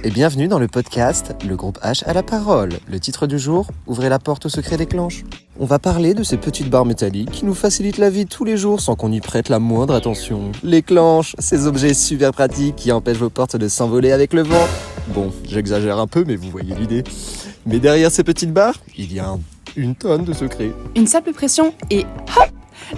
et bienvenue dans le podcast Le groupe H à la parole. Le titre du jour, ouvrez la porte au secret des clenches. On va parler de ces petites barres métalliques qui nous facilitent la vie tous les jours sans qu'on y prête la moindre attention. Les clenches, ces objets super pratiques qui empêchent vos portes de s'envoler avec le vent. Bon, j'exagère un peu mais vous voyez l'idée. Mais derrière ces petites barres, il y a une tonne de secrets. Une simple pression et hop,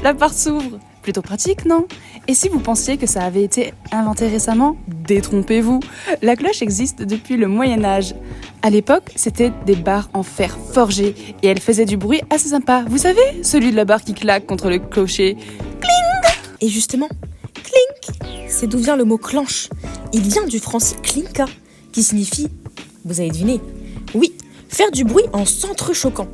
la porte s'ouvre. Plutôt pratique, non? Et si vous pensiez que ça avait été inventé récemment, détrompez-vous. La cloche existe depuis le Moyen-Âge. À l'époque, c'était des barres en fer forgé et elles faisaient du bruit assez sympa. Vous savez, celui de la barre qui claque contre le clocher. Cling! Et justement, clink, c'est d'où vient le mot clenche. Il vient du français clinka, qui signifie, vous avez deviné, oui, faire du bruit en s'entrechoquant.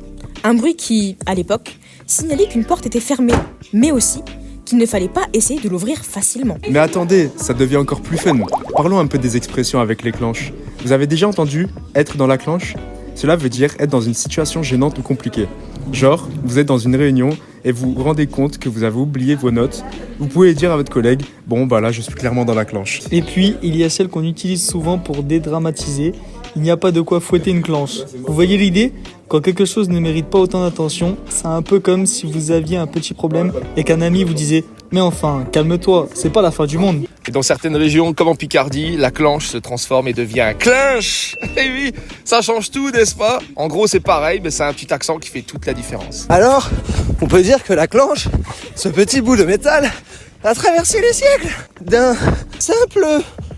Un bruit qui, à l'époque, signalait qu'une porte était fermée, mais aussi qu'il ne fallait pas essayer de l'ouvrir facilement. Mais attendez, ça devient encore plus fun. Parlons un peu des expressions avec les clenches. Vous avez déjà entendu « être dans la clenche » ? Cela veut dire être dans une situation gênante ou compliquée. Genre, vous êtes dans une réunion et vous vous rendez compte que vous avez oublié vos notes. Vous pouvez dire à votre collègue « bon bah là je suis clairement dans la clenche ». Et puis, il y a celle qu'on utilise souvent pour dédramatiser. Il n'y a pas de quoi fouetter une clenche. Vous voyez l'idée ? Quand quelque chose ne mérite pas autant d'attention, c'est un peu comme si vous aviez un petit problème et qu'un ami vous disait « mais enfin, calme-toi, c'est pas la fin du monde ». Et dans certaines régions, comme en Picardie, la clenche se transforme et devient un clinche. Et oui, ça change tout, n'est-ce pas ? En gros, c'est pareil, mais c'est un petit accent qui fait toute la différence. Alors, on peut dire que la clenche, ce petit bout de métal, a traversé les siècles. D'un simple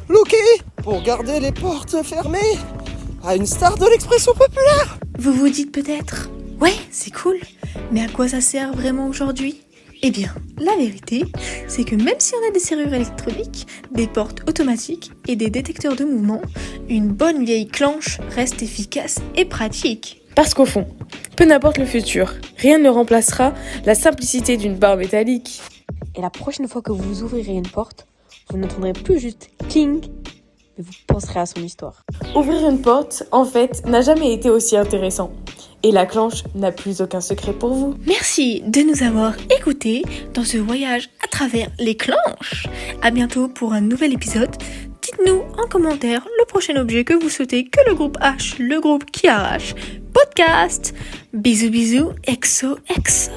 loquet pour garder les portes fermées à une star de l'expression populaire. Vous vous dites peut-être, ouais, c'est cool, mais à quoi ça sert vraiment aujourd'hui ? Eh bien, la vérité, c'est que même si on a des serrures électroniques, des portes automatiques et des détecteurs de mouvement, une bonne vieille clenche reste efficace et pratique. Parce qu'au fond, peu n'importe le futur, rien ne remplacera la simplicité d'une barre métallique. Et la prochaine fois que vous ouvrirez une porte, vous n'entendrez plus juste clink, mais vous penserez à son histoire. Ouvrir une porte, en fait, n'a jamais été aussi intéressant. Et la clenche n'a plus aucun secret pour vous. Merci de nous avoir écoutés dans ce voyage à travers les clenches. À bientôt pour un nouvel épisode. Dites-nous en commentaire le prochain objet que vous souhaitez que le groupe H, le groupe qui arrache, podcast. Bisous bisous, exo exo.